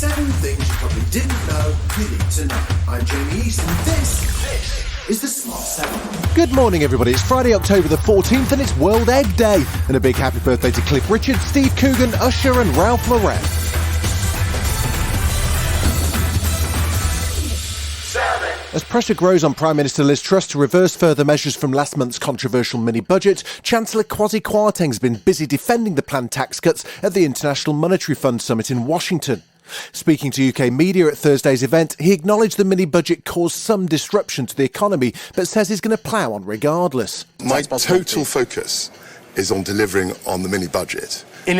7 things you probably didn't know you need to know. I'm Jamie East, and this is the Smart 7. Good morning, everybody. It's Friday, October the 14th, and it's World Egg Day. And a big happy birthday to Cliff Richard, Steve Coogan, Usher, and Ralph Lauren. As pressure grows on Prime Minister Liz Truss to reverse further measures from last month's controversial mini-budget, Chancellor Kwasi has been busy defending the planned tax cuts at the International Monetary Fund Summit in Washington. Speaking to UK media at Thursday's event, he acknowledged the mini-budget caused some disruption to the economy, but says he's going to plough on regardless. My total focus is on delivering on the mini-budget and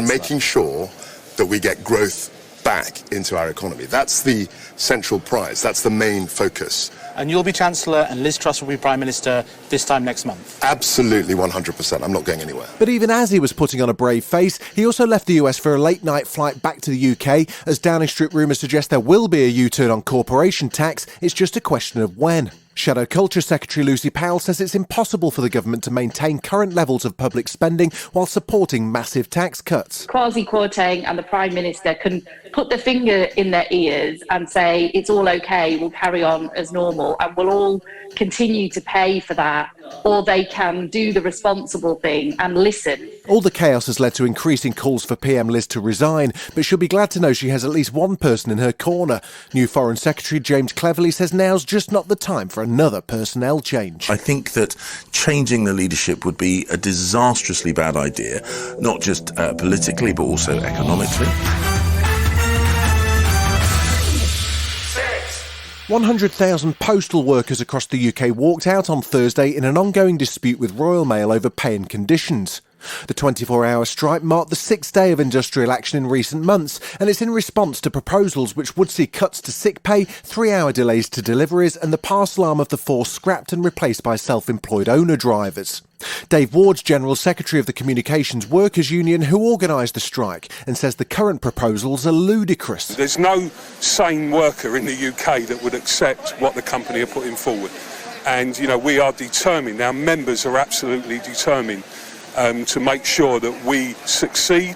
making sure that we get growth back into our economy. That's the central prize. That's the main focus. And you'll be Chancellor and Liz Truss will be Prime Minister this time next month? Absolutely, 100%. I'm not going anywhere. But even as he was putting on a brave face, he also left the US for a late-night flight back to the UK. As Downing Street rumours suggest there will be a U-turn on corporation tax, it's just a question of when. Shadow Culture Secretary Lucy Powell says it's impossible for the government to maintain current levels of public spending while supporting massive tax cuts. Kwasi Kwarteng and the Prime Minister can put their finger in their ears and say it's all OK, we'll carry on as normal and we'll all continue to pay for that, or they can do the responsible thing and listen. All the chaos has led to increasing calls for PM Liz to resign, but she'll be glad to know she has at least one person in her corner. New Foreign Secretary James Cleverly says now's just not the time for another personnel change. I think that changing the leadership would be a disastrously bad idea, not just politically but also economically. 100,000 postal workers across the UK walked out on Thursday in an ongoing dispute with Royal Mail over pay and conditions. The 24-hour strike marked the 6th day of industrial action in recent months, and it's in response to proposals which would see cuts to sick pay, 3-hour delays to deliveries, and the parcel arm of the force scrapped and replaced by self-employed owner drivers. Dave Ward's General Secretary of the Communications Workers Union, who organised the strike, and says the current proposals are ludicrous. There's no sane worker in the UK that would accept what the company are putting forward. And, we are determined, our members are absolutely determined to make sure that we succeed.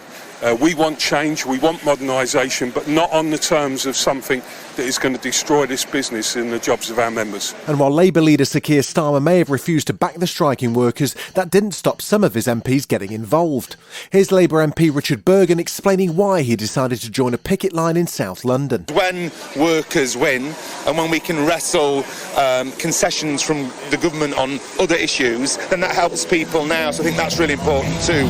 We want change, we want modernisation, but not on the terms of something that is going to destroy this business and the jobs of our members. And while Labour leader Sir Keir Starmer may have refused to back the striking workers, that didn't stop some of his MPs getting involved. Here's Labour MP Richard Bergen explaining why he decided to join a picket line in South London. When workers win and when we can wrestle concessions from the government on other issues, then that helps people now, so I think that's really important too.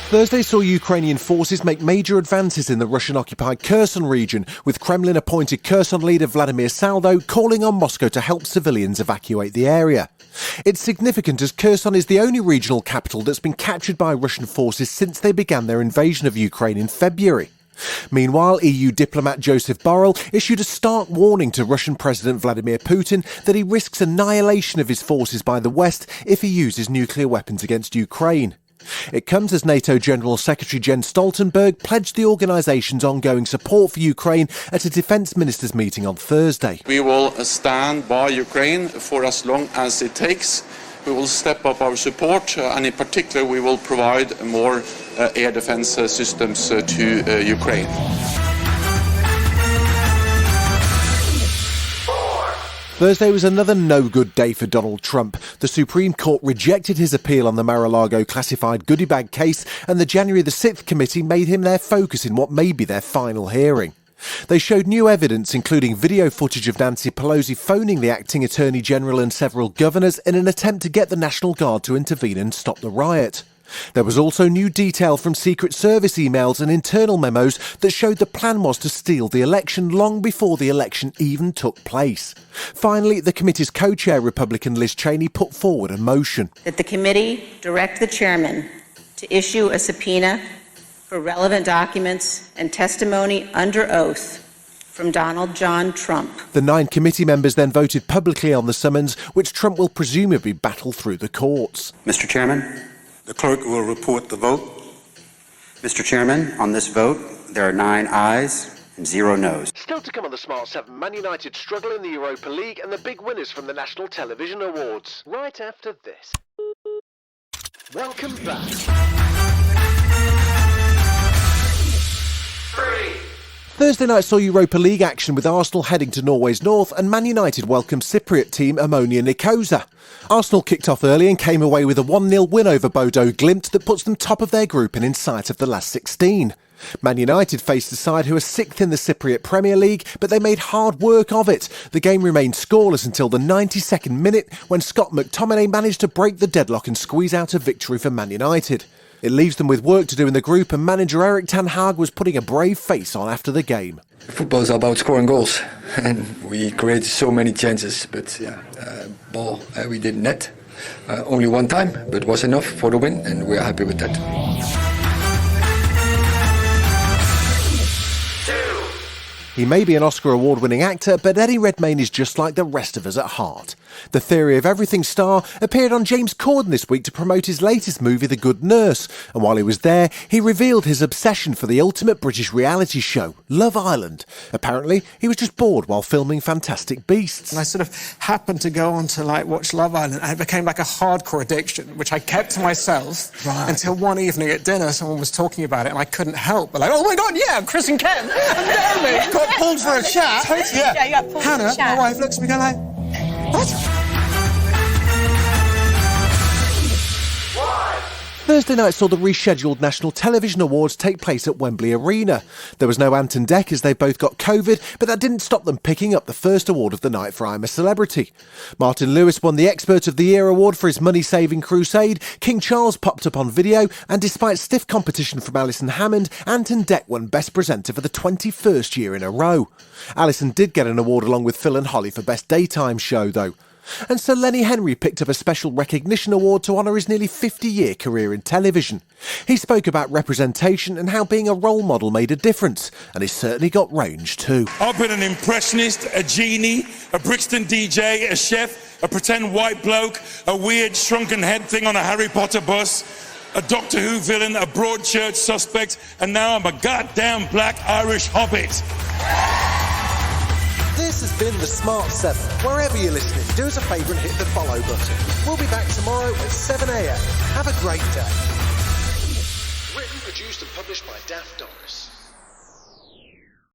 Thursday saw Ukrainian forces make major advances in the Russian-occupied Kherson region, with Kremlin-appointed Kherson leader Vladimir Saldo calling on Moscow to help civilians evacuate the area. It's significant as Kherson is the only regional capital that's been captured by Russian forces since they began their invasion of Ukraine in February. Meanwhile, EU diplomat Joseph Borrell issued a stark warning to Russian President Vladimir Putin that he risks annihilation of his forces by the West if he uses nuclear weapons against Ukraine. It comes as NATO General Secretary Jens Stoltenberg pledged the organisation's ongoing support for Ukraine at a defence ministers' meeting on Thursday. We will stand by Ukraine for as long as it takes. We will step up our support and in particular we will provide more air defence systems to Ukraine. Thursday was another no-good day for Donald Trump. The Supreme Court rejected his appeal on the Mar-a-Lago classified goodie bag case, and the January the 6th committee made him their focus in what may be their final hearing. They showed new evidence, including video footage of Nancy Pelosi phoning the acting Attorney General and several governors in an attempt to get the National Guard to intervene and stop the riot. There was also new detail from Secret Service emails and internal memos that showed the plan was to steal the election long before the election even took place. Finally, the committee's co-chair, Republican Liz Cheney, put forward a motion that the committee direct the chairman to issue a subpoena for relevant documents and testimony under oath from Donald John Trump. The 9 committee members then voted publicly on the summons, which Trump will presumably battle through the courts. Mr. Chairman, the clerk will report the vote. Mr. Chairman, on this vote, there are 9 ayes and 0 noes. Still to come on the Smart 7, Man United struggle in the Europa League and the big winners from the National Television Awards. Right after this. Welcome back. Thursday night saw Europa League action with Arsenal heading to Norway's north and Man United welcomed Cypriot team Ammonia Nicosia. Arsenal kicked off early and came away with a 1-0 win over Bodo Glimt that puts them top of their group and in sight of the last 16. Man United faced a side who are 6th in the Cypriot Premier League, but they made hard work of it. The game remained scoreless until the 92nd minute when Scott McTominay managed to break the deadlock and squeeze out a victory for Man United. It leaves them with work to do in the group, and manager Erik ten Hag was putting a brave face on after the game. Football is about scoring goals, and we created so many chances, but ball we didn't net. Only one time, but was enough for the win, and we're happy with that. He may be an Oscar award-winning actor, but Eddie Redmayne is just like the rest of us at heart. The Theory of Everything star appeared on James Corden this week to promote his latest movie, The Good Nurse, and while he was there, he revealed his obsession for the ultimate British reality show, Love Island. Apparently, he was just bored while filming Fantastic Beasts. And I sort of happened to go on to watch Love Island, and it became like a hardcore addiction, which I kept to myself until one evening at dinner, someone was talking about it, and I couldn't help but oh my God, yeah, Chris and Ken, and Naomi. Got pulled for a chat. Yeah, you got pulled Hannah, for a chat. my wife, looks at me going like, what? Thursday night saw the rescheduled National Television Awards take place at Wembley Arena. There was no Ant and Dec as they both got COVID, but that didn't stop them picking up the first award of the night for I'm a Celebrity. Martin Lewis won the Expert of the Year award for his money-saving crusade, King Charles popped up on video, and despite stiff competition from Alison Hammond, Ant and Dec won Best Presenter for the 21st year in a row. Alison did get an award along with Phil and Holly for Best Daytime Show, though. And Sir Lenny Henry picked up a special recognition award to honour his nearly 50-year career in television. He spoke about representation and how being a role model made a difference, and he's certainly got range too. I've been an impressionist, a genie, a Brixton DJ, a chef, a pretend white bloke, a weird shrunken head thing on a Harry Potter bus, a Doctor Who villain, a Broadchurch suspect, and now I'm a goddamn black Irish hobbit. This has been The Smart 7. Wherever you're listening, do us a favour and hit the follow button. We'll be back tomorrow at 7 a.m. Have a great day. Written, produced and published by Daft Doris.